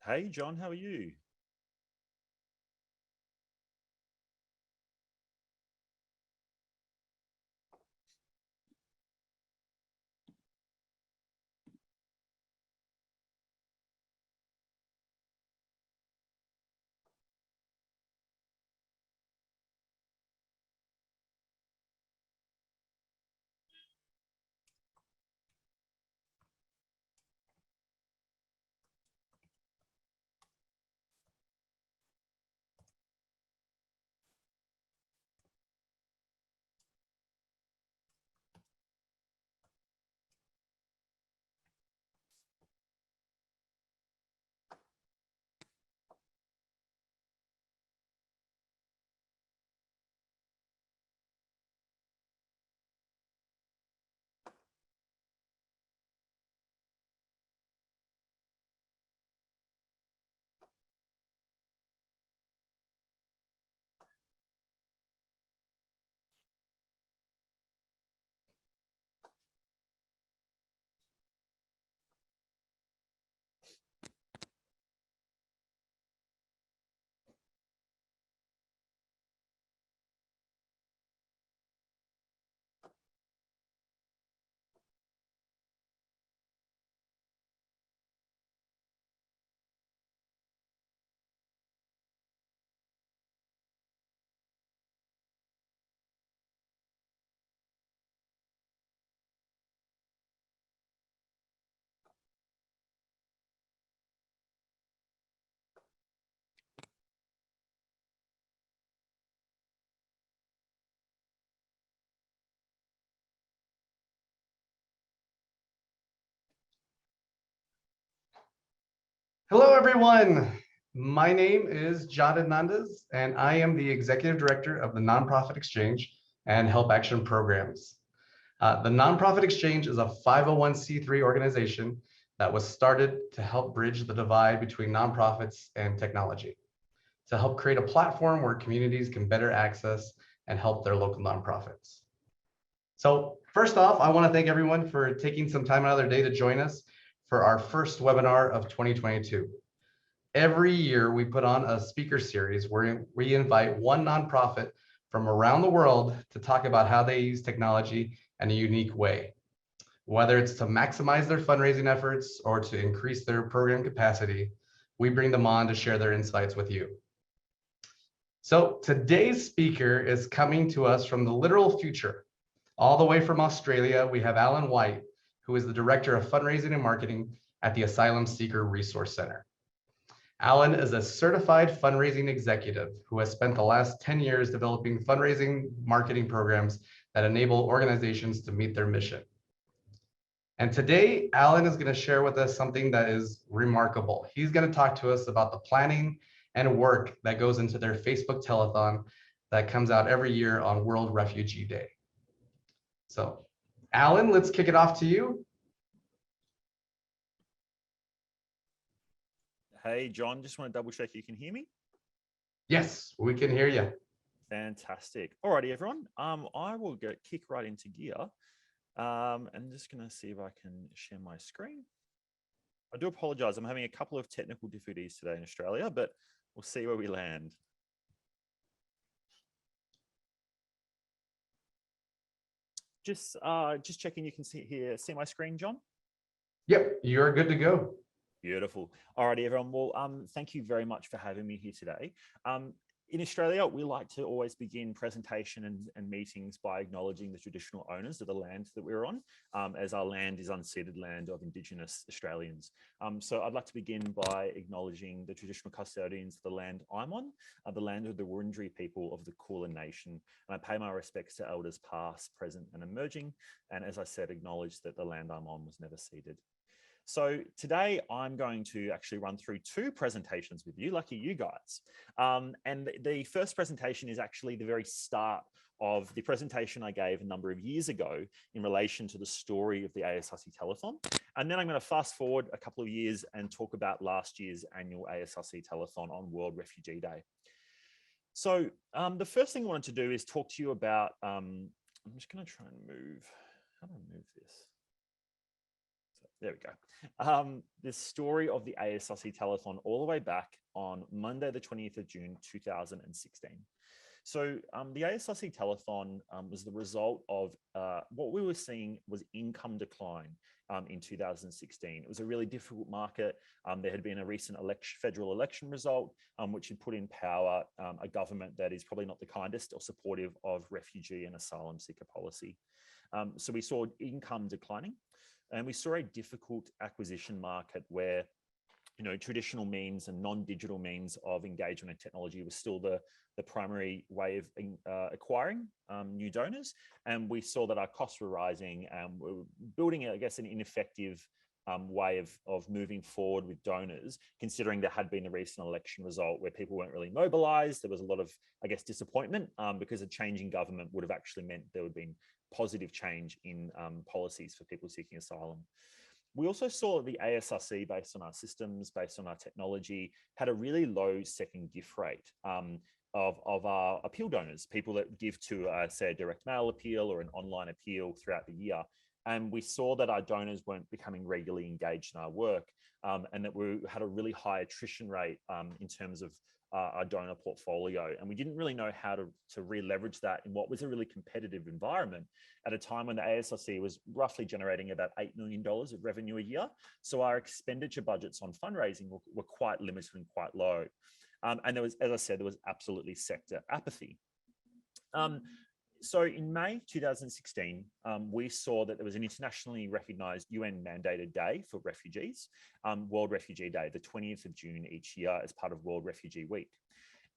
Hey, John, how are you? Hello, everyone. My name is John Hernandez, and I am the Executive Director of the Nonprofit Exchange and Help Action Programs. The Nonprofit Exchange is a 501c3 organization that was started to help bridge the divide between nonprofits and technology, to help create a platform where communities can better access and help their local nonprofits. So first off, I want to thank everyone for taking some time out of their day to join us for our first webinar of 2022. Every year we put on a speaker series where we invite one nonprofit from around the world to talk about how they use technology in a unique way. Whether it's to maximize their fundraising efforts or to increase their program capacity, we bring them on to share their insights with you. So today's speaker is coming to us from the literal future. All the way from Australia, we have Alan White, who is the Director of Fundraising and Marketing at the Asylum Seeker Resource Center. Alan is a certified fundraising executive who has spent the last 10 years developing fundraising marketing programs that enable organizations to meet their mission. And today, Alan is going to share with us something that is remarkable. He's going to talk to us about the planning and work that goes into their Facebook telethon that comes out every year on World Refugee Day. So, Alan, let's kick it off to you. Hey, John, just want to double check you can hear me? Yes, we can hear you. Fantastic. Alrighty, everyone. I will kick right into gear. I'm just going to see if I can share my screen. I do apologize. I'm having a couple of technical difficulties today in Australia, but we'll see where we land. Just checking you can see my screen, John? Yep, you're good to go. Beautiful. Alrighty, everyone. Well, thank you very much for having me here today. In Australia, we like to always begin presentation and meetings by acknowledging the traditional owners of the land that we're on, as our land is unceded land of Indigenous Australians. So I'd like to begin by acknowledging the traditional custodians of the land I'm on, the land of the Wurundjeri people of the Kulin Nation. And I pay my respects to elders past, present and emerging. And as I said, acknowledge that the land I'm on was never ceded. So today I'm going to actually run through two presentations with you, lucky you guys. And the first presentation is actually the very start of the presentation I gave a number of years ago in relation to the story of the ASRC telethon. And then I'm going to fast forward a couple of years and talk about last year's annual ASRC telethon on World Refugee Day. So the first thing I wanted to do is talk to you about, I'm just going to try and move, how do I move this? So There we go. The story of the ASRC telethon all the way back on Monday, the 20th of June, 2016. So the ASRC telethon was the result of what we were seeing was income decline in 2016. It was a really difficult market. There had been a recent federal election result, which had put in power a government that is probably not the kindest or supportive of refugee and asylum seeker policy. So we saw income declining, and we saw a difficult acquisition market where traditional means and non-digital means of engagement and technology was still the primary way of acquiring new donors. And we saw that our costs were rising, and we were building, I guess, an ineffective way of moving forward with donors, considering there had been a recent election result where people weren't really mobilized. There was a lot of, I guess, disappointment because a change in government would have actually meant there would have been positive change in policies for people seeking asylum. We also saw the ASRC, based on our systems, based on our technology, had a really low second gift rate of our appeal donors, people that give to, say, a direct mail appeal or an online appeal throughout the year. And we saw that our donors weren't becoming regularly engaged in our work, and that we had a really high attrition rate in terms of our donor portfolio. And we didn't really know how to re-leverage that in what was a really competitive environment at a time when the ASRC was roughly generating about $8 million of revenue a year. So our expenditure budgets on fundraising were quite limited and quite low. And there was, as I said, there was absolutely sector apathy. So in May 2016, we saw that there was an internationally recognized UN mandated day for refugees, World Refugee Day, the 20th of June each year as part of World Refugee Week.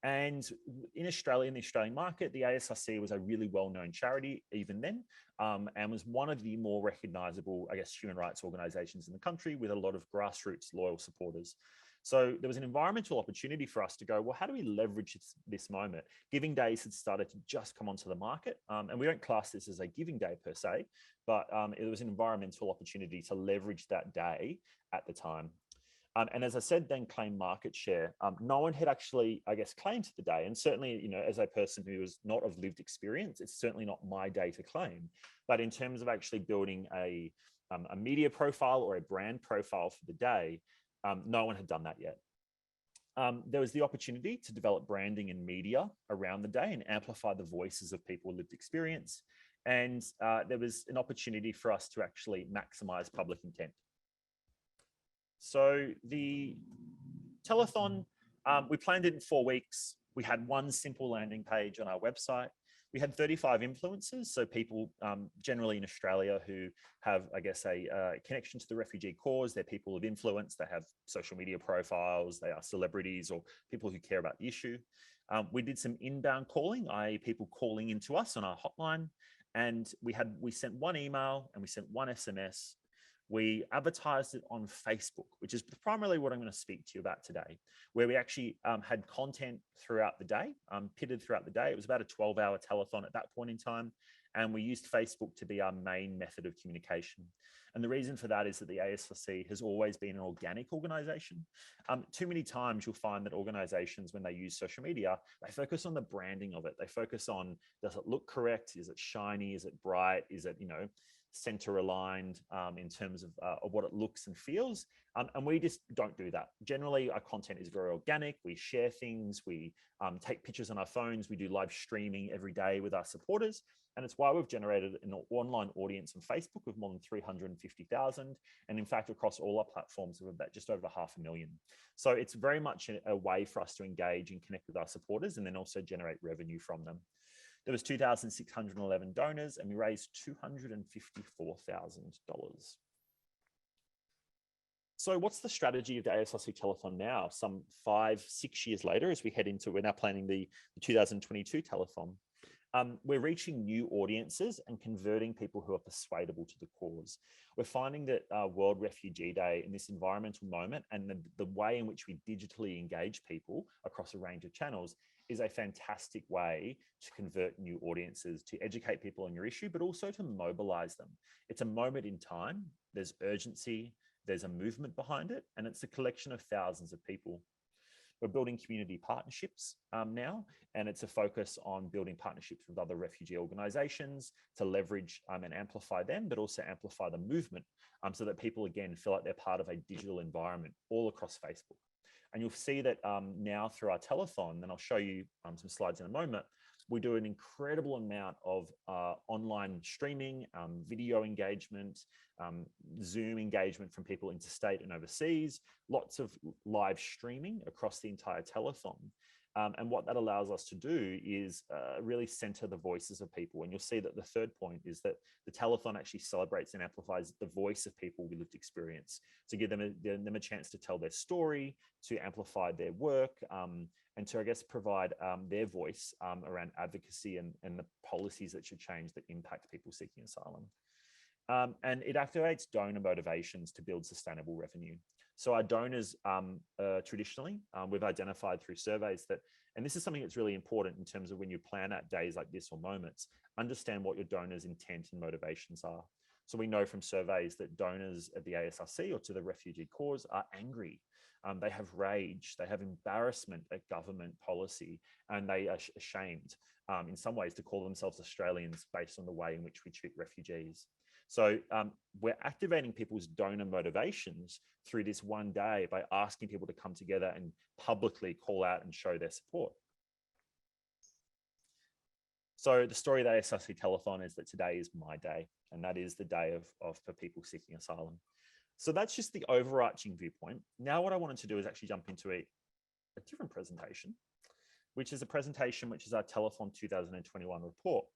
And in Australia, in the Australian market, the ASRC was a really well-known charity even then, and was one of the more recognizable, I guess, human rights organizations in the country with a lot of grassroots loyal supporters. So there was an environmental opportunity for us to go, well, how do we leverage this moment? Giving days had started to just come onto the market. And we don't class this as a giving day per se, but it was an environmental opportunity to leverage that day at the time. And as I said, then claim market share. No one had actually, I guess, claimed the day. And certainly, as a person who is not of lived experience, it's certainly not my day to claim. But in terms of actually building a media profile or a brand profile for the day, no one had done that yet. There was the opportunity to develop branding and media around the day and amplify the voices of people with lived experience. And there was an opportunity for us to actually maximize public intent. So the telethon, we planned it in 4 weeks. We had one simple landing page on our website. We had 35 influencers, so people generally in Australia who have, I guess, a connection to the refugee cause. They're people of influence. They have social media profiles. They are celebrities or people who care about the issue. We did some inbound calling, i.e. people calling into us on our hotline. And we sent one email and we sent one SMS. We advertised it on Facebook, which is primarily what I'm going to speak to you about today, where we actually had content throughout the day, pitted throughout the day. It was about a 12-hour telethon at that point in time. And we used Facebook to be our main method of communication. And the reason for that is that the ASRC has always been an organic organization. Too many times you'll find that organizations, when they use social media, they focus on the branding of it. They focus on, does it look correct? Is it shiny? Is it bright? Is it, center aligned in terms of what it looks and feels. And we just don't do that. Generally, our content is very organic. We share things. We take pictures on our phones. We do live streaming every day with our supporters. And it's why we've generated an online audience on Facebook of more than 350,000. And in fact, across all our platforms, we're about just over 500,000. So it's very much a way for us to engage and connect with our supporters and then also generate revenue from them. There was 2,611 donors and we raised $254,000. So what's the strategy of the ASRC telethon now, some 5-6 years later, as we're now planning the 2022 telethon? We're reaching new audiences and converting people who are persuadable to the cause. We're finding that World Refugee Day in this environmental moment and the way in which we digitally engage people across a range of channels is a fantastic way to convert new audiences, to educate people on your issue, but also to mobilize them. It's a moment in time, there's urgency, there's a movement behind it, and it's a collection of thousands of people. We're building community partnerships now, and it's a focus on building partnerships with other refugee organizations to leverage and amplify them, but also amplify the movement so that people, again, feel like they're part of a digital environment all across Facebook. And you'll see that now through our telethon, and I'll show you some slides in a moment, we do an incredible amount of online streaming, video engagement, Zoom engagement from people interstate and overseas, lots of live streaming across the entire telethon. And what that allows us to do is really center the voices of people. And you'll see that the third point is that the telethon actually celebrates and amplifies the voice of people with lived experience, to give them a chance to tell their story, to amplify their work, and to, I guess, provide their voice around advocacy and the policies that should change that impact people seeking asylum. And it activates donor motivations to build sustainable revenue. So our donors, traditionally, we've identified through surveys that, and this is something that's really important in terms of when you plan out days like this or moments, understand what your donors' intent and motivations are. So we know from surveys that donors at the ASRC or to the refugee cause are angry. They have rage, they have embarrassment at government policy, and they are ashamed in some ways to call themselves Australians based on the way in which we treat refugees. So we're activating people's donor motivations through this one day by asking people to come together and publicly call out and show their support. So the story of the ASRC telethon is that today is my day, and that is the day for people seeking asylum. So that's just the overarching viewpoint. Now what I wanted to do is actually jump into a different presentation, which is a presentation which is our Telethon 2021 report.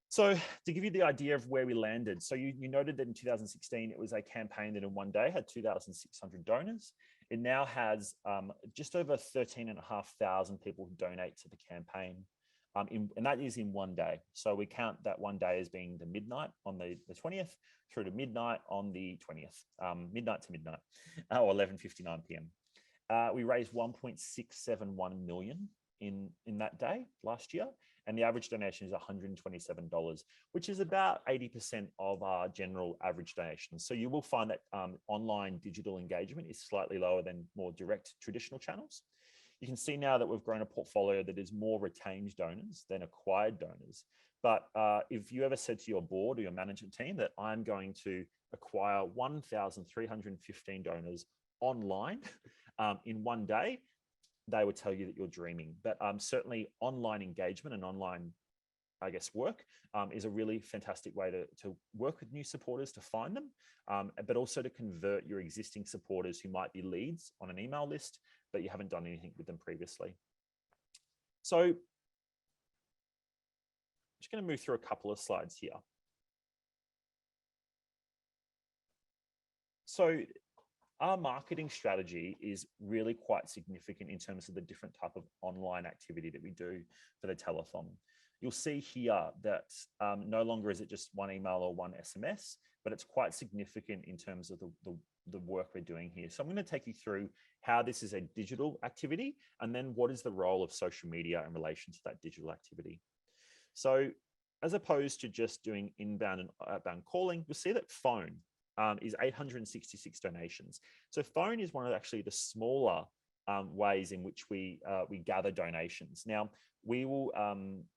So to give you the idea of where we landed, so you noted that in 2016, it was a campaign that in one day had 2,600 donors. It now has just over 13,500 people who donate to the campaign. And that is in one day. So we count that one day as being the midnight on the 20th through to midnight on the 20th, midnight to midnight, or 11:59 p.m. We raised 1.671 million in that day last year. And the average donation is $127, which is about 80% of our general average donations. So you will find that online digital engagement is slightly lower than more direct traditional channels. You can see now that we've grown a portfolio that is more retained donors than acquired donors. But if you ever said to your board or your management team that I'm going to acquire 1,315 donors online in one day, they would tell you that you're dreaming. But certainly online engagement and online, I guess, work is a really fantastic way to work with new supporters, to find them, but also to convert your existing supporters who might be leads on an email list, but you haven't done anything with them previously. So I'm just going to move through a couple of slides here. So our marketing strategy is really quite significant in terms of the different type of online activity that we do for the telethon. You'll see here that no longer is it just one email or one SMS, but it's quite significant in terms of the work we're doing here. So I'm going to take you through how this is a digital activity, and then what is the role of social media in relation to that digital activity. So as opposed to just doing inbound and outbound calling, you'll see that phone is 866 donations. So phone is one of actually the smaller ways in which we gather donations. Now, we will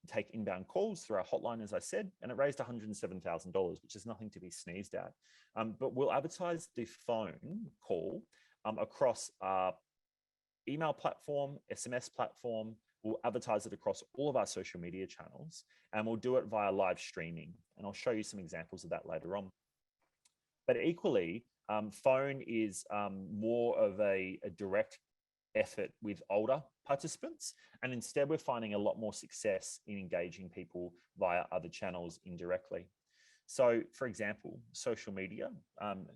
take inbound calls through our hotline, as I said, and it raised $107,000, which is nothing to be sneezed at. But we'll advertise the phone call across our email platform, SMS platform. We'll advertise it across all of our social media channels, and we'll do it via live streaming. And I'll show you some examples of that later on. But equally, phone is more of a direct effort with older participants. And instead, we're finding a lot more success in engaging people via other channels indirectly. So for example, social media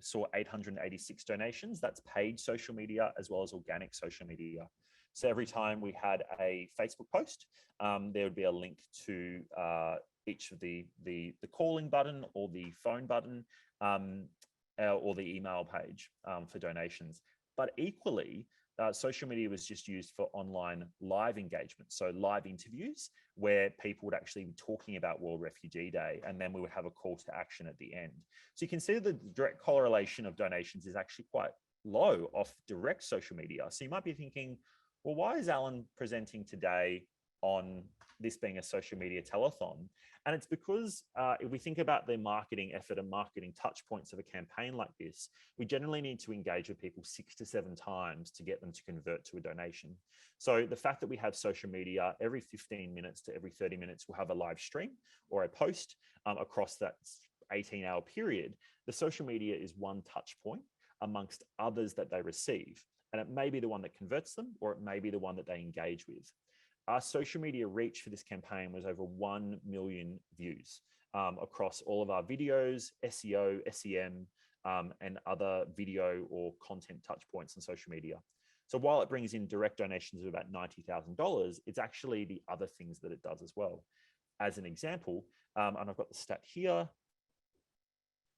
saw 886 donations. That's paid social media as well as organic social media. So every time we had a Facebook post, there would be a link to each of the calling button or the phone button or the email page for donations. But equally, social media was just used for online live engagement. So live interviews where people would actually be talking about World Refugee Day, and then we would have a call to action at the end. So you can see the direct correlation of donations is actually quite low off direct social media. So you might be thinking, well, why is Alan presenting today on this being a social media telethon? And it's because if we think about the marketing effort and marketing touch points of a campaign like this, we generally need to engage with people 6 to 7 times to get them to convert to a donation. So the fact that we have social media every 15 minutes to every 30 minutes, we'll have a live stream or a post across that 18-hour period. The social media is one touch point amongst others that they receive. And it may be the one that converts them, or it may be the one that they engage with. Our social media reach for this campaign was over 1 million views across all of our videos, SEO, SEM, and other video or content touch points on social media. So while it brings in direct donations of about $90,000, it's actually the other things that it does as well. As an example, and I've got the stat here,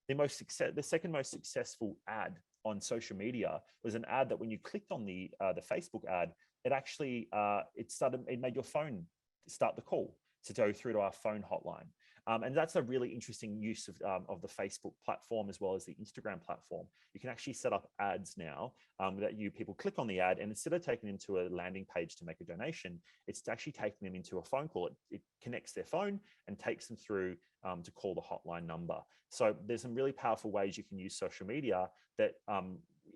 the second most successful ad on social media was an ad that when you clicked on the Facebook ad, it actually it made your phone start the call to go through to our phone hotline. And that's a really interesting use of the Facebook platform as well as the Instagram platform. You can actually set up ads now that people click on the ad, and instead of taking them to a landing page to make a donation, it's actually taking them into a phone call. It connects their phone and takes them through to call the hotline number. So there's some really powerful ways you can use social media that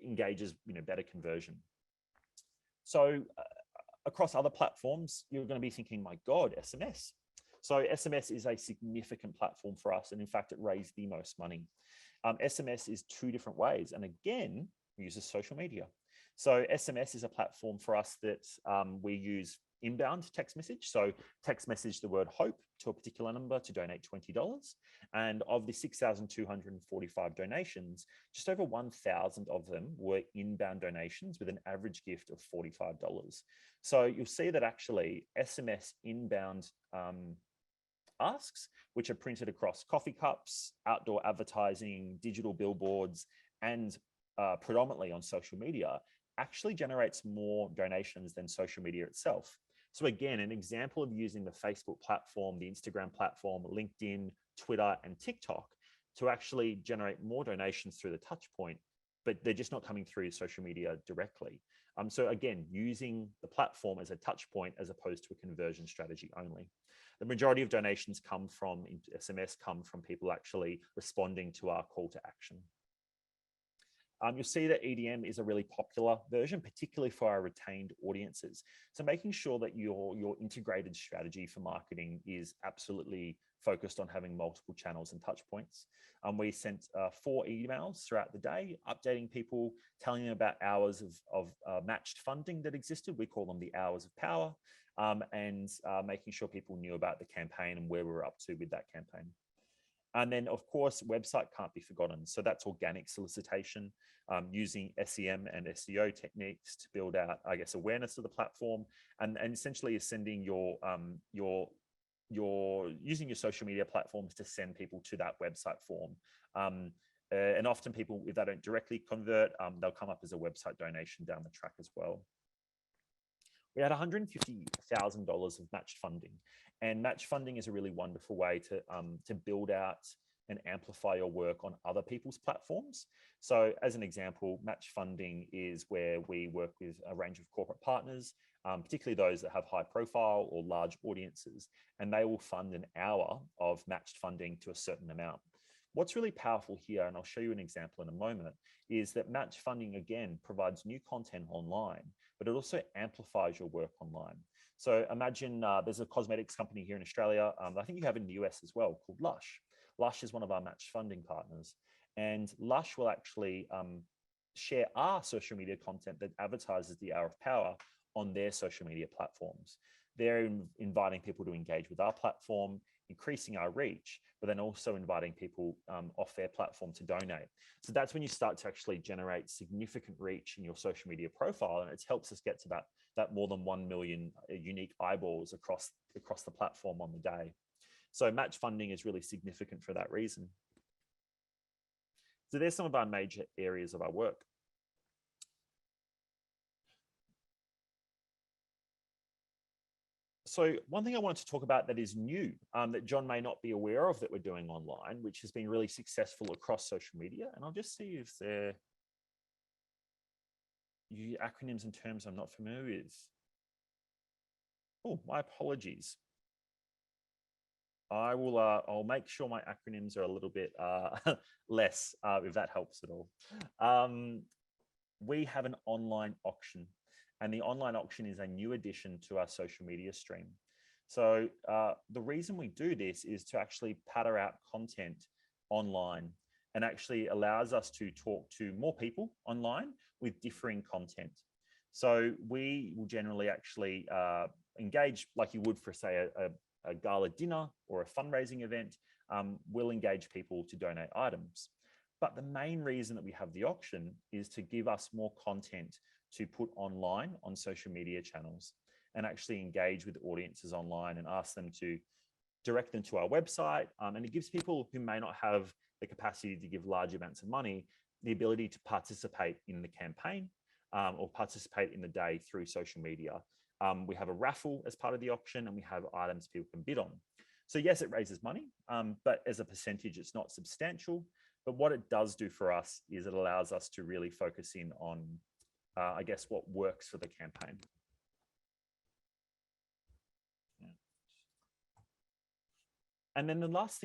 engages better conversion. So across other platforms, you're going to be thinking, my God, SMS. So SMS is a significant platform for us. And in fact, it raised the most money. SMS is 2 different ways. And again, uses social media. So SMS is a platform for us that we use inbound text message. So text message the word hope to a particular number to donate $20. And of the 6,245 donations, just over 1,000 of them were inbound donations with an average gift of $45. So you'll see that actually SMS inbound asks, which are printed across coffee cups, outdoor advertising, digital billboards, and predominantly on social media, actually generates more donations than social media itself. So again, an example of using the Facebook platform, the Instagram platform, LinkedIn, Twitter, and TikTok to actually generate more donations through the touch point, but they're just not coming through social media directly. So again, using the platform as a touch point as opposed to a conversion strategy only. The majority of donations come from SMS, come from people actually responding to our call to action. You'll see that EDM is a really popular version, particularly for our retained audiences. So making sure that your integrated strategy for marketing is absolutely focused on having multiple channels and touch points. We sent 4 emails throughout the day, updating people, telling them about hours of matched funding that existed. We call them the hours of power, and making sure people knew about the campaign and where we were up to with that campaign. And then, of course, website can't be forgotten. So that's organic solicitation, using SEM and SEO techniques to build out, I guess, awareness of the platform, and essentially is sending using your social media platforms to send people to that website form. And often people, if they don't directly convert, they'll come up as a website donation down the track as well. We had $150,000 of matched funding, and match funding is a really wonderful way to build out and amplify your work on other people's platforms. So as an example, match funding is where we work with a range of corporate partners, particularly those that have high profile or large audiences, and they will fund an hour of matched funding to a certain amount. What's really powerful here, and I'll show you an example in a moment, is that match funding, again, provides new content online, but it also amplifies your work online. So imagine there's a cosmetics company here in Australia, I think you have in the US as well, called Lush. Lush is one of our match funding partners, and Lush will actually share our social media content that advertises the Hour of Power on their social media platforms. They're inviting people to engage with our platform, increasing our reach, but then also inviting people off their platform to donate. So that's when you start to actually generate significant reach in your social media profile, and it helps us get to that more than 1 million unique eyeballs across the platform on the day. So match funding is really significant for that reason. So there's some of our major areas of our work. So one thing I wanted to talk about that is new, that John may not be aware of that we're doing online, which has been really successful across social media. And I'll just see if they're acronyms and terms I'm not familiar with. Oh, my apologies. I'll make sure my acronyms are a little bit less, if that helps at all. We have an online auction, and the online auction is a new addition to our social media stream. So the reason we do this is to actually patter out content online, and actually allows us to talk to more people online with differing content. So we will generally actually engage like you would for, say, a gala dinner or a fundraising event. We'll engage people to donate items. But the main reason that we have the auction is to give us more content to put online on social media channels, and actually engage with audiences online and ask them to direct them to our website. And it gives people who may not have the capacity to give large amounts of money the ability to participate in the campaign, or participate in the day through social media. We have a raffle as part of the auction, and we have items people can bid on. So yes, it raises money, but as a percentage, it's not substantial. But what it does do for us is it allows us to really focus in on, I guess, what works for the campaign. Yeah. And then the next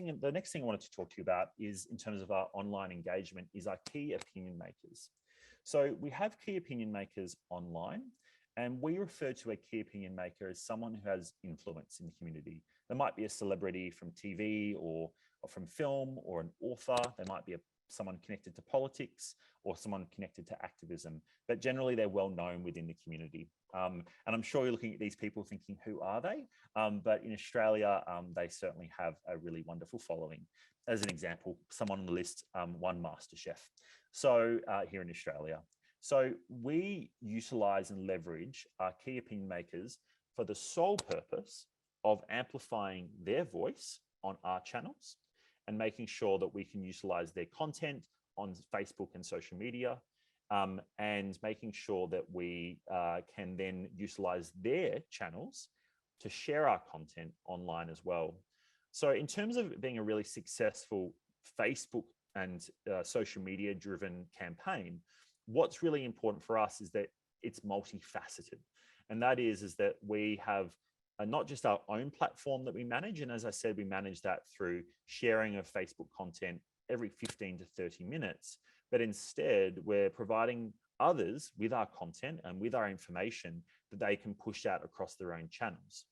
thing I wanted to talk to you about is, in terms of our online engagement, is our key opinion makers. So we have key opinion makers online, and we refer to a key opinion maker as someone who has influence in the community. There might be a celebrity from TV or from film, or an author. They might be someone connected to politics, or someone connected to activism, but generally they're well known within the community. And I'm sure you're looking at these people thinking, who are they? But in Australia, they certainly have a really wonderful following. As an example, someone on the list won MasterChef. So here in Australia. So we utilize and leverage our key opinion makers for the sole purpose of amplifying their voice on our channels, and making sure that we can utilize their content on Facebook and social media, and making sure that we can then utilize their channels to share our content online as well. So in terms of being a really successful Facebook and social media driven campaign, what's really important for us is that it's multifaceted. And that is that we have not just our own platform that we manage. And as I said, we manage that through sharing of Facebook content every 15 to 30 minutes. But instead, we're providing others with our content and with our information that they can push out across their own channels.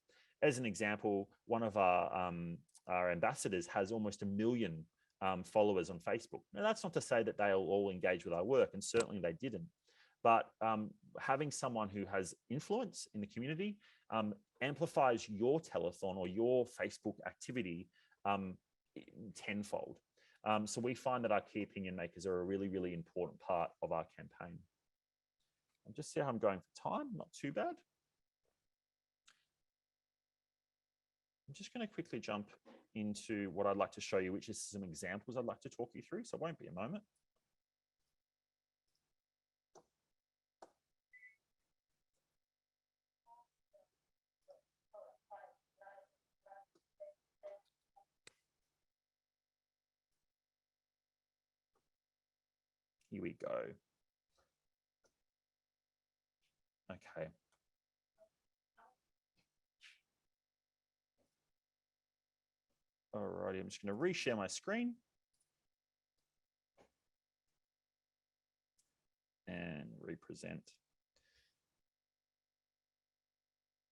As an example, one of our ambassadors has almost 1 million followers on Facebook. Now, that's not to say that they'll all engage with our work, and certainly they didn't. But having someone who has influence in the community amplifies your telethon or your Facebook activity tenfold. So we find that our key opinion makers are a really, really important part of our campaign. I'll just see how I'm going for time, not too bad. I'm just going to quickly jump into what I'd like to show you, which is some examples I'd like to talk you through. So it won't be a moment. Here we go. Okay. All righty, I'm just going to reshare my screen. And represent.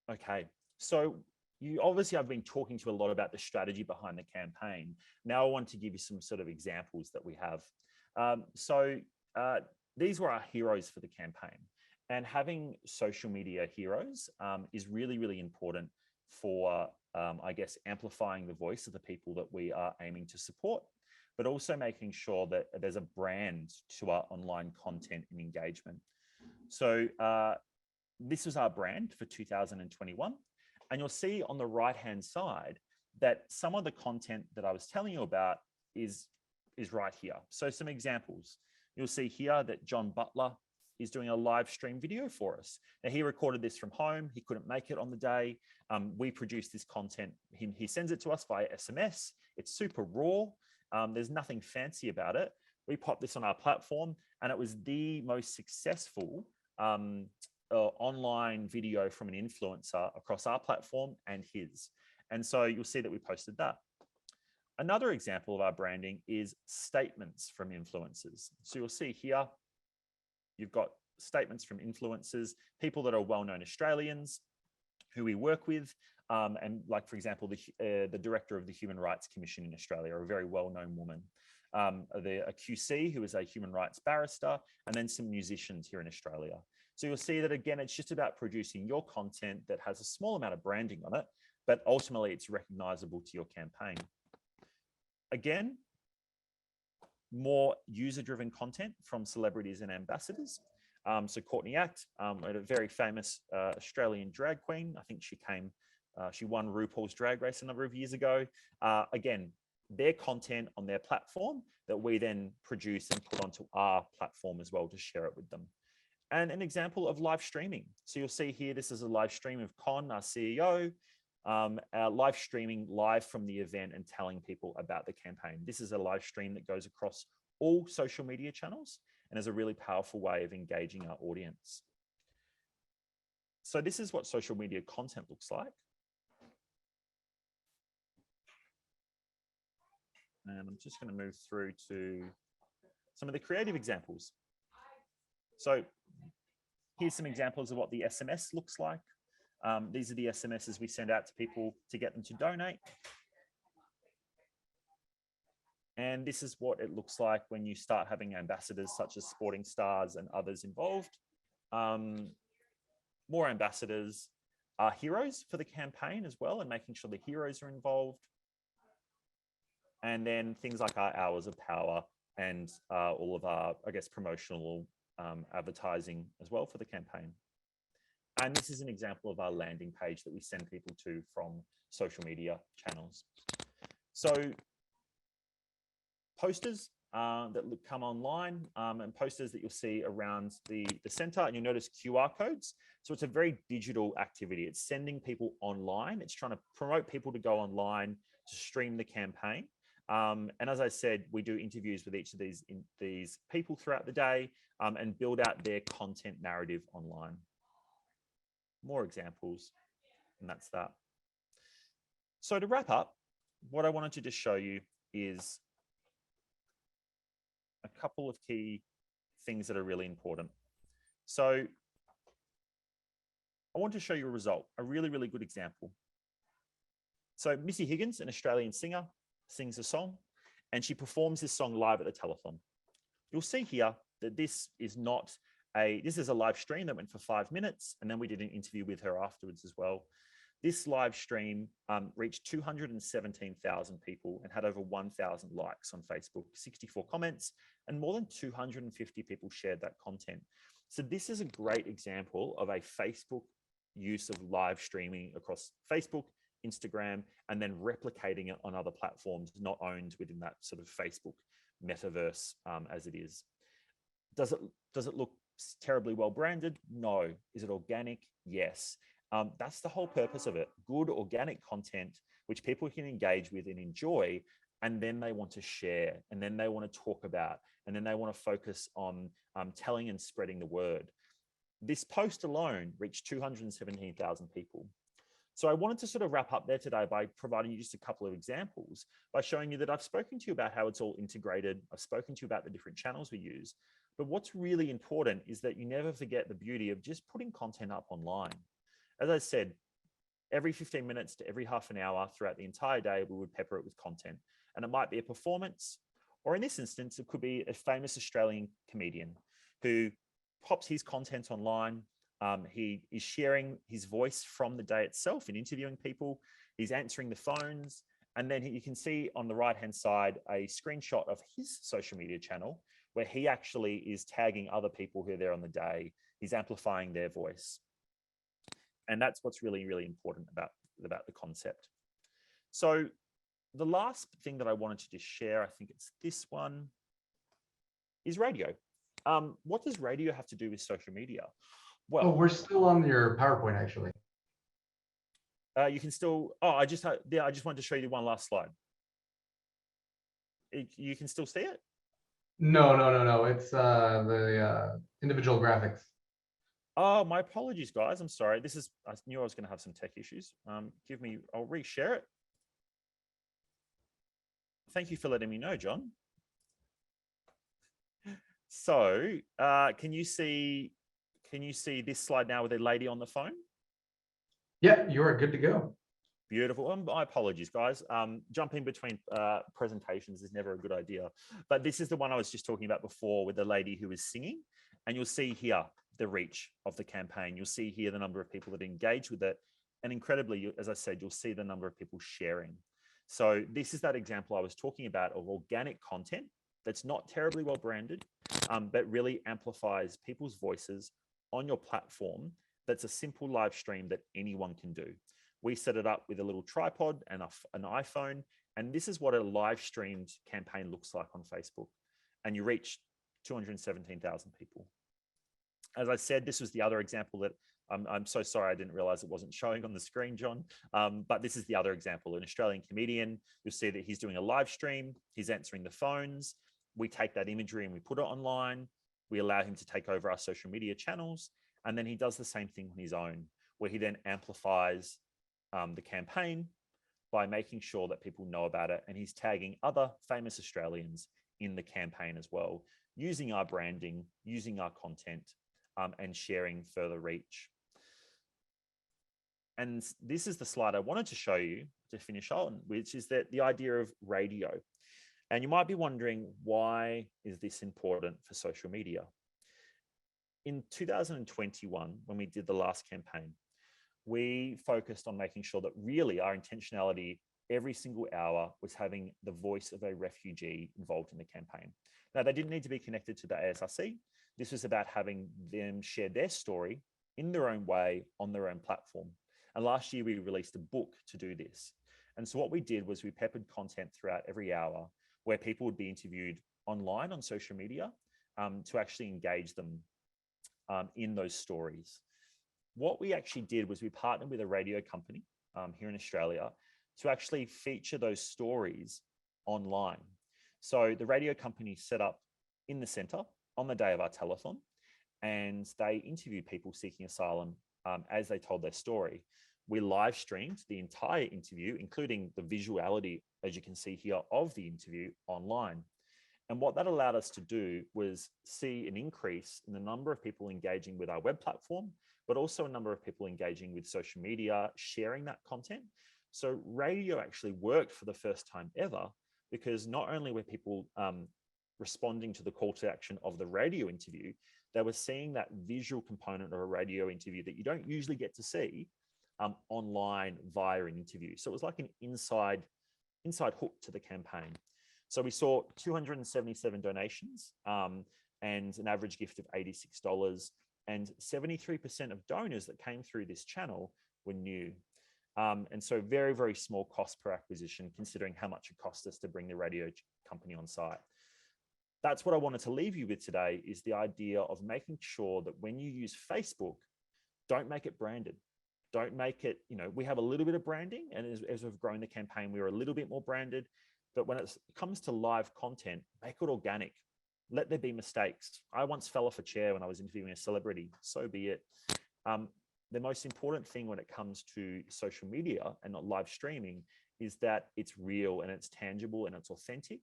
Okay, so you obviously have been talking to a lot about the strategy behind the campaign. Now I want to give you some sort of examples that we have. These were our heroes for the campaign. And having social media heroes is really, really important for, I guess, amplifying the voice of the people that we are aiming to support, but also making sure that there's a brand to our online content and engagement. So this was our brand for 2021. And you'll see on the right-hand side that some of the content that I was telling you about is right here. So some examples. You'll see here that John Butler is doing a live stream video for us. Now, he recorded this from home. He couldn't make it on the day. We produced this content. He sends it to us via SMS. It's super raw. There's nothing fancy about it. We popped this on our platform, and it was the most successful online video from an influencer across our platform and his. And so you'll see that we posted that. Another example of our branding is statements from influencers. So you'll see here, you've got statements from influencers, people that are well-known Australians who we work with, and like, for example, the director of the Human Rights Commission in Australia, a very well-known woman, a QC who is a human rights barrister, and then some musicians here in Australia. So you'll see that, again, it's just about producing your content that has a small amount of branding on it, but ultimately it's recognizable to your campaign. Again, more user-driven content from celebrities and ambassadors. So Courtney Act, a very famous Australian drag queen. I think she won RuPaul's Drag Race a number of years ago. Again, their content on their platform that we then produce and put onto our platform as well to share it with them. And an example of live streaming. So you'll see here, this is a live stream of Con, our CEO, live streaming live from the event and telling people about the campaign. This is a live stream that goes across all social media channels and is a really powerful way of engaging our audience. So this is what social media content looks like. And I'm just going to move through to some of the creative examples. So here's some examples of what the SMS looks like. These are the SMSs we send out to people to get them to donate. And this is what it looks like when you start having ambassadors such as sporting stars and others involved. More ambassadors are heroes for the campaign as well, and making sure the heroes are involved. And then things like our hours of power and all of our, I guess, promotional advertising as well for the campaign. And this is an example of our landing page that we send people to from social media channels. So posters that come online and posters that you'll see around the center, and you'll notice QR codes. So it's a very digital activity. It's sending people online. It's trying to promote people to go online to stream the campaign. And as I said, we do interviews with each of these people throughout the day and build out their content narrative online. More examples, and that's that. So to wrap up, what I wanted to just show you is a couple of key things that are really important. So I want to show you a result, a really, really good example. So Missy Higgins, an Australian singer, sings a song, and she performs this song live at the telethon. You'll see here that this is a live stream that went for 5 minutes, and then we did an interview with her afterwards as well. This live stream reached 217,000 people and had over 1,000 likes on Facebook, 64 comments, and more than 250 people shared that content. So this is a great example of a Facebook use of live streaming across Facebook, Instagram, and then replicating it on other platforms not owned within that sort of Facebook metaverse as it is. Does it look terribly well branded? No. Is it organic? Yes. That's the whole purpose of it. Good organic content, which people can engage with and enjoy, and then they want to share, and then they want to talk about, and then they want to focus on telling and spreading the word. This post alone reached 217,000 people. So I wanted to sort of wrap up there today by providing you just a couple of examples, by showing you that I've spoken to you about how it's all integrated. I've spoken to you about the different channels we use. But what's really important is that you never forget the beauty of just putting content up online. As I said, every 15 minutes to every half an hour throughout the entire day, we would pepper it with content. And it might be a performance, or in this instance, it could be a famous Australian comedian who pops his content online. He is sharing his voice from the day itself in interviewing people. He's answering the phones. And then you can see on the right-hand side a screenshot of his social media channel where he actually is tagging other people who are there on the day. He's amplifying their voice. And that's what's really, really important about the concept. So the last thing that I wanted to just share, I think it's this one, is radio. What does radio have to do with social media? Well, we're still on your PowerPoint, actually. You can still, I just wanted to show you one last slide. You can still see it? No. It's the individual graphics. Oh, my apologies, guys. I'm sorry. I knew I was going to have some tech issues. I'll reshare it. Thank you for letting me know, John. So can you see this slide now with a lady on the phone? Yeah, you are good to go. Beautiful. My apologies, guys. Jumping between presentations is never a good idea. But this is the one I was just talking about before with the lady who is singing. And you'll see here the reach of the campaign. You'll see here the number of people that engage with it. And incredibly, as I said, you'll see the number of people sharing. So this is that example I was talking about of organic content that's not terribly well branded, but really amplifies people's voices on your platform. That's a simple live stream that anyone can do. We set it up with a little tripod and an iPhone. And this is what a live streamed campaign looks like on Facebook. And you reach 217,000 people. As I said, this was the other example that I'm so sorry, I didn't realize it wasn't showing on the screen, John. But this is the other example, an Australian comedian. You'll see that he's doing a live stream. He's answering the phones. We take that imagery and we put it online. We allow him to take over our social media channels. And then he does the same thing on his own, where he then amplifies the campaign by making sure that people know about it. And he's tagging other famous Australians in the campaign as well, using our branding, using our content, and sharing further reach. And this is the slide I wanted to show you to finish on, which is that the idea of radio. And you might be wondering, why is this important for social media? In 2021, when we did the last campaign, we focused on making sure that really our intentionality every single hour was having the voice of a refugee involved in the campaign. Now, they didn't need to be connected to the ASRC. This was about having them share their story in their own way on their own platform. And last year, we released a book to do this. And so what we did was we peppered content throughout every hour where people would be interviewed online on social media to actually engage them in those stories. What we actually did was we partnered with a radio company here in Australia to actually feature those stories online. So the radio company set up in the centre on the day of our telethon, and they interviewed people seeking asylum as they told their story. We live streamed the entire interview, including the visuality, as you can see here, of the interview online. And what that allowed us to do was see an increase in the number of people engaging with our web platform, but also a number of people engaging with social media, sharing that content. So radio actually worked for the first time ever, because not only were people responding to the call to action of the radio interview, they were seeing that visual component of a radio interview that you don't usually get to see online via an interview. So it was like an inside hook to the campaign. So we saw 277 donations and an average gift of $86. And 73% of donors that came through this channel were new. And so very, very small cost per acquisition, considering how much it cost us to bring the radio company on site. That's what I wanted to leave you with today, is the idea of making sure that when you use Facebook, don't make it branded. Don't make it, we have a little bit of branding, and as we've grown the campaign, we were a little bit more branded. But when it comes to live content, make it organic. Let there be mistakes. I once fell off a chair when I was interviewing a celebrity. So be it. The most important thing when it comes to social media and not live streaming is that it's real and it's tangible and it's authentic.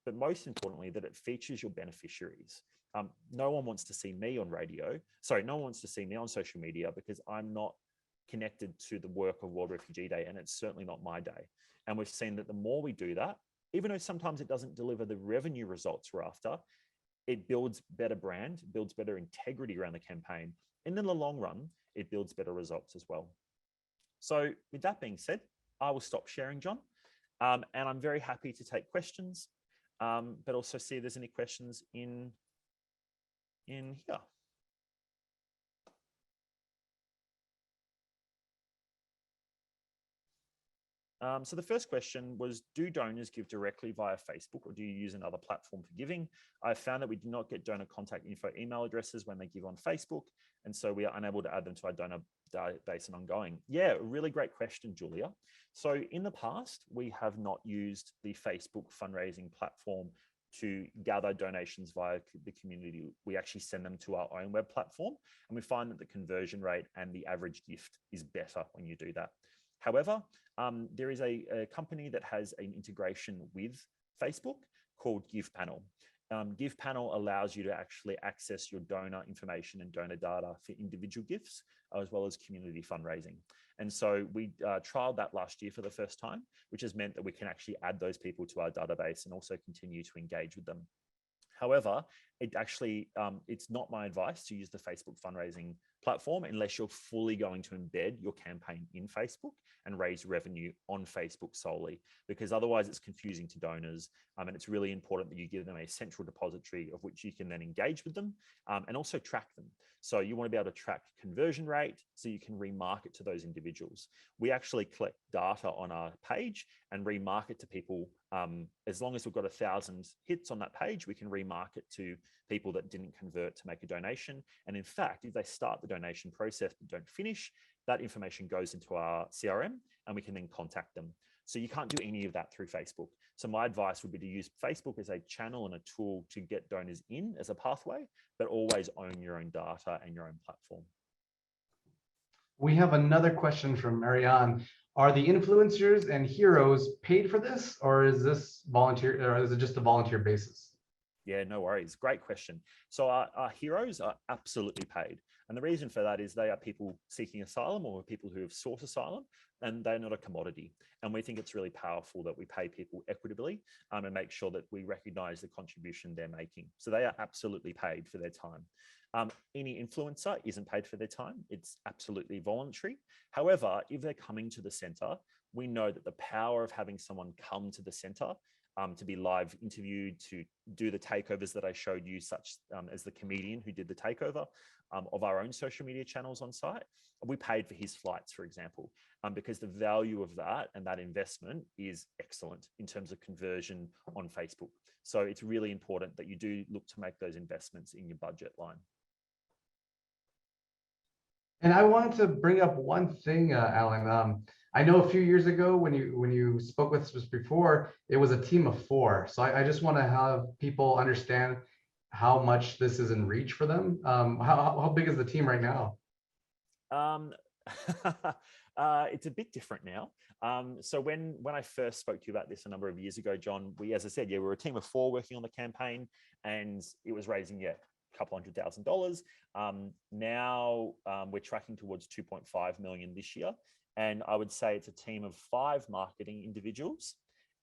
But most importantly, that it features your beneficiaries. No one wants to see me on radio. Sorry, no one wants to see me on social media because I'm not connected to the work of World Refugee Day, and it's certainly not my day. And we've seen that the more we do that, even though sometimes it doesn't deliver the revenue results we're after, it builds better brand, builds better integrity around the campaign. And in the long run, it builds better results as well. So with that being said, I will stop sharing, John. And I'm very happy to take questions, but also see if there's any questions in here. So the first question was, do donors give directly via Facebook, or do you use another platform for giving? I've found that we do not get donor contact info email addresses when they give on Facebook, and so we are unable to add them to our donor database and ongoing. Yeah, really great question, Julia. So in the past, we have not used the Facebook fundraising platform to gather donations via the community, we actually send them to our own web platform, and we find that the conversion rate and the average gift is better when you do that. However, there is a company that has an integration with Facebook called GivePanel. GivePanel allows you to actually access your donor information and donor data for individual gifts, as well as community fundraising. And so we trialed that last year for the first time, which has meant that we can actually add those people to our database and also continue to engage with them. However, it's not my advice to use the Facebook fundraising platform unless you're fully going to embed your campaign in Facebook and raise revenue on Facebook solely, because otherwise it's confusing to donors. And it's really important that you give them a central depository of which you can then engage with them and also track them. So you want to be able to track conversion rate so you can remarket to those individuals. We actually collect data on our page and remarket to people. As long as we've got 1,000 hits on that page, we can remarket to people that didn't convert to make a donation. And in fact, if they start the donation process but don't finish, that information goes into our CRM and we can then contact them. So you can't do any of that through Facebook. So my advice would be to use Facebook as a channel and a tool to get donors in as a pathway, but always own your own data and your own platform. We have another question from Marianne. Are the influencers and heroes paid for this, or is this volunteer, or is it just a volunteer basis? Yeah, no worries. Great question. So our heroes are absolutely paid. And the reason for that is they are people seeking asylum or people who have sought asylum, and they're not a commodity. And we think it's really powerful that we pay people equitably and make sure that we recognize the contribution they're making. So they are absolutely paid for their time. Any influencer isn't paid for their time. It's absolutely voluntary. However, if they're coming to the center, we know that the power of having someone come to the center to be live interviewed, to do the takeovers that I showed you, such as the comedian who did the takeover of our own social media channels on site. We paid for his flights, for example, because the value of that and that investment is excellent in terms of conversion on Facebook. So it's really important that you do look to make those investments in your budget line. And I wanted to bring up one thing, Alan. I know a few years ago when you spoke with us before, it was a team of 4. So I just want to have people understand how much this is in reach for them. How big is the team right now? It's a bit different now. So when I first spoke to you about this a number of years ago, John, as I said, we were a team of 4 working on the campaign, and it was raising, a couple $100,000. Now we're tracking towards 2.5 million this year. And I would say it's a team of 5 marketing individuals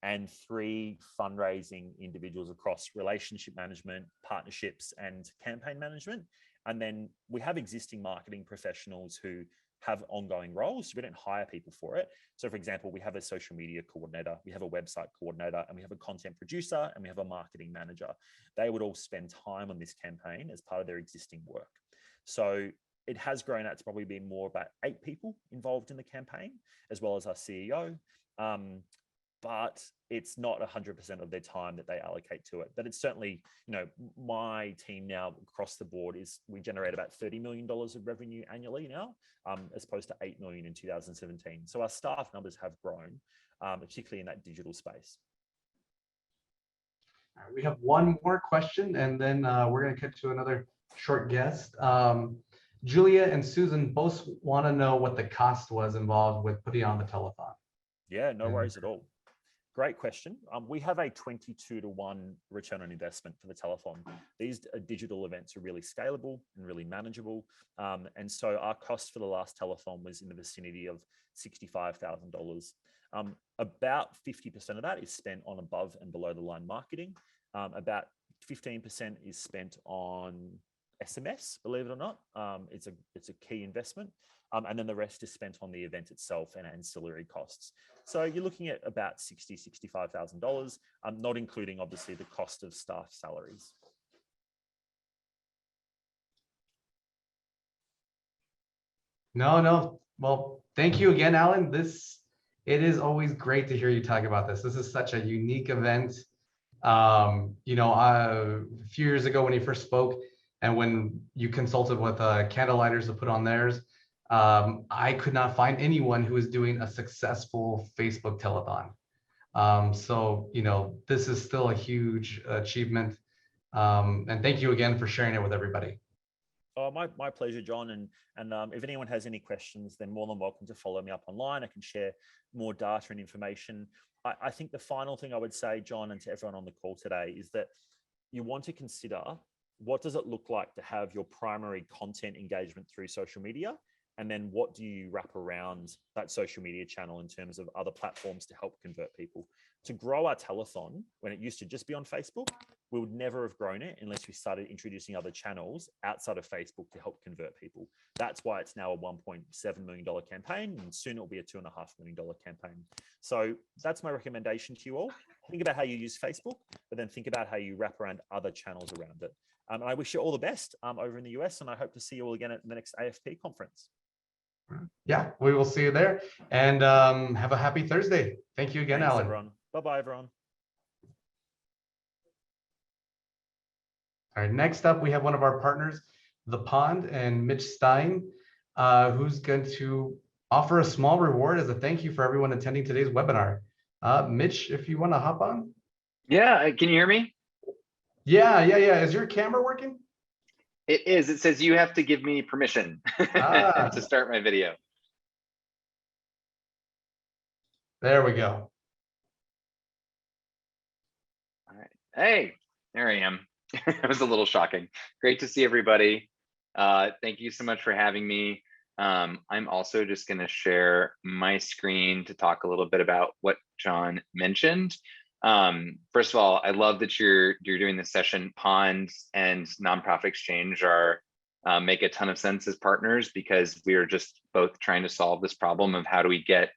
and 3 fundraising individuals across relationship management, partnerships, and campaign management. And then we have existing marketing professionals who have ongoing roles. So we don't hire people for it. So for example, we have a social media coordinator, we have a website coordinator, and we have a content producer, and we have a marketing manager. They would all spend time on this campaign as part of their existing work. So it has grown out to probably be more about 8 people involved in the campaign, as well as our CEO. But it's not 100% of their time that they allocate to it. But it's certainly, my team now across the board we generate about $30 million of revenue annually now, as opposed to 8 million in 2017. So our staff numbers have grown, particularly in that digital space. All right, we have one more question, and then we're going to get to another short guest. Julia and Susan both want to know what the cost was involved with putting on the telethon. Yeah, no worries at all. Great question. We have a 22-to-1 return on investment for the telethon. These digital events are really scalable and really manageable. And so our cost for the last telethon was in the vicinity of $65,000. About 50% of that is spent on above and below the line marketing. About 15% is spent on SMS, believe it or not. It's a key investment. And then the rest is spent on the event itself and ancillary costs. So you're looking at about $65,000, not including obviously the cost of staff salaries. No. Well, thank you again, Alan. It is always great to hear you talk about this. This is such a unique event. A few years ago when you first spoke and when you consulted with Candlelighters to put on theirs, I could not find anyone who was doing a successful Facebook telethon. So, this is still a huge achievement. And thank you again for sharing it with everybody. Oh, my pleasure, John. And if anyone has any questions, then more than welcome to follow me up online. I can share more data and information. I think the final thing I would say, John, and to everyone on the call today, is that you want to consider, what does it look like to have your primary content engagement through social media? And then what do you wrap around that social media channel in terms of other platforms to help convert people? To grow our telethon, when it used to just be on Facebook, we would never have grown it unless we started introducing other channels outside of Facebook to help convert people. That's why it's now a $1.7 million campaign, and soon it'll be a $2.5 million campaign. So that's my recommendation to you all. Think about how you use Facebook, but then think about how you wrap around other channels around it. And I wish you all the best over in the US, and I hope to see you all again at the next AFP conference. Yeah, we will see you there. And have a happy Thursday. Thank you again, Thanks, Alan. everyone. Bye-bye, everyone. All right, next up, we have one of our partners, The Pond, and Mitch Stein, who's going to offer a small reward as a thank you for everyone attending today's webinar. Mitch, if you want to hop on. Yeah, can you hear me? Yeah. Is your camera working? It is. It says you have to give me permission to start my video. There we go. All right. Hey, there I am. It was a little shocking. Great to see everybody. Thank you so much for having me. I'm also just going to share my screen to talk a little bit about what John mentioned. First of all, I love that you're doing this session. Pond and Nonprofit Exchange are make a ton of sense as partners, because we are just both trying to solve this problem of how do we get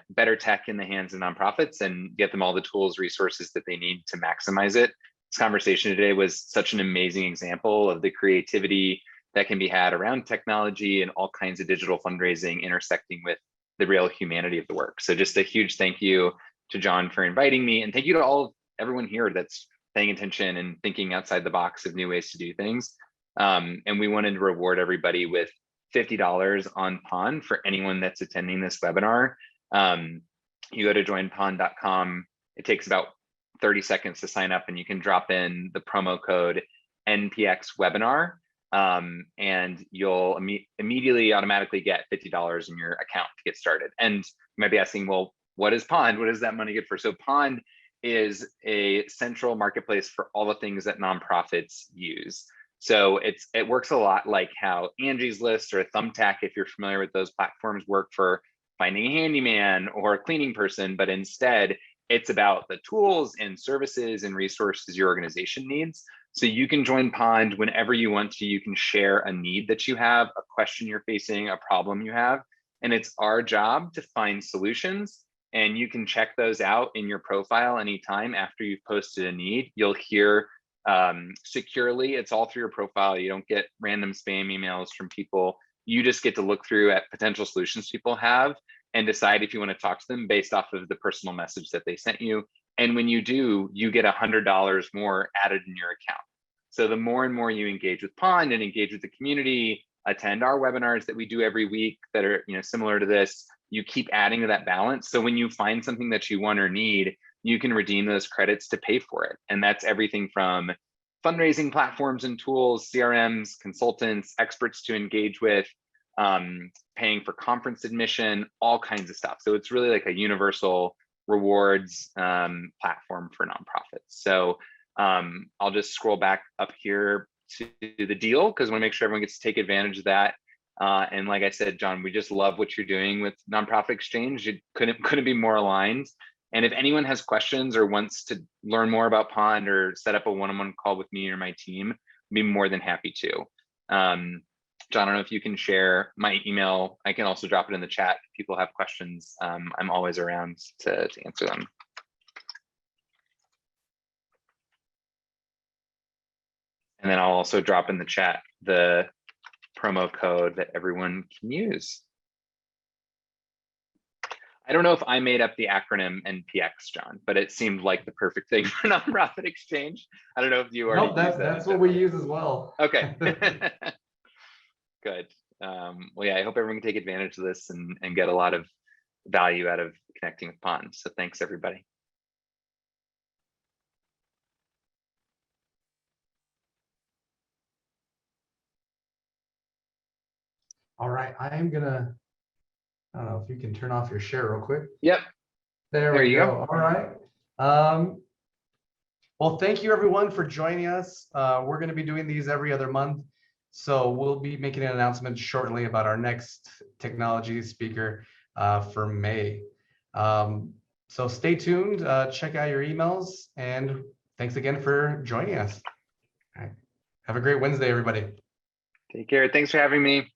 better tech in the hands of nonprofits and get them all the tools, resources that they need to maximize it. This conversation today was such an amazing example of the creativity that can be had around technology and all kinds of digital fundraising intersecting with the real humanity of the work. So just a huge thank you to John for inviting me, and thank you to everyone here that's paying attention and thinking outside the box of new ways to do things. And we wanted to reward everybody with $50 on Pond for anyone that's attending this webinar. You go to joinpond.com. It takes about 30 seconds to sign up, and you can drop in the promo code NPX webinar, and you'll immediately automatically get $50 in your account to get started. And you might be asking, well, what is Pond? What is that money good for? So Pond is a central marketplace for all the things that nonprofits use. So it works a lot like how Angie's List or Thumbtack, if you're familiar with those platforms, work for finding a handyman or a cleaning person, but instead it's about the tools and services and resources your organization needs. So you can join Pond whenever you want to. You can share a need that you have, a question you're facing, a problem you have, and it's our job to find solutions. And you can check those out in your profile anytime after you've posted a need. You'll hear securely, it's all through your profile. You don't get random spam emails from people. You just get to look through at potential solutions people have and decide if you want to talk to them based off of the personal message that they sent you. And when you do, you get $100 more added in your account. So the more and more you engage with Pond and engage with the community, attend our webinars that we do every week that are similar to this, you keep adding to that balance. So when you find something that you want or need, you can redeem those credits to pay for it. And that's everything from fundraising platforms and tools, CRMs, consultants, experts to engage with, paying for conference admission, all kinds of stuff. So it's really like a universal rewards platform for nonprofits. So I'll just scroll back up here to the deal, because I want to make sure everyone gets to take advantage of that. And like I said, John, we just love what you're doing with Nonprofit Exchange. It couldn't be more aligned. And if anyone has questions or wants to learn more about Pond or set up a one-on-one call with me or my team, I'd be more than happy to. John, I don't know if you can share my email. I can also drop it in the chat if people have questions. I'm always around to answer them. And then I'll also drop in the chat the promo code that everyone can use. I don't know if I made up the acronym NPX, John, but it seemed like the perfect thing for Nonprofit Exchange. I don't know if you already use that. That's what we use as well. Okay. Good. Well, yeah, I hope everyone can take advantage of this and get a lot of value out of connecting with ponds. So thanks, everybody. All right, I don't know if you can turn off your share real quick. Yep. There we go. All right. Well, thank you everyone for joining us. We're going to be doing these every other month. So we'll be making an announcement shortly about our next technology speaker for May. So stay tuned, check out your emails, and thanks again for joining us. All right. Have a great Wednesday, everybody. Take care. Thanks for having me.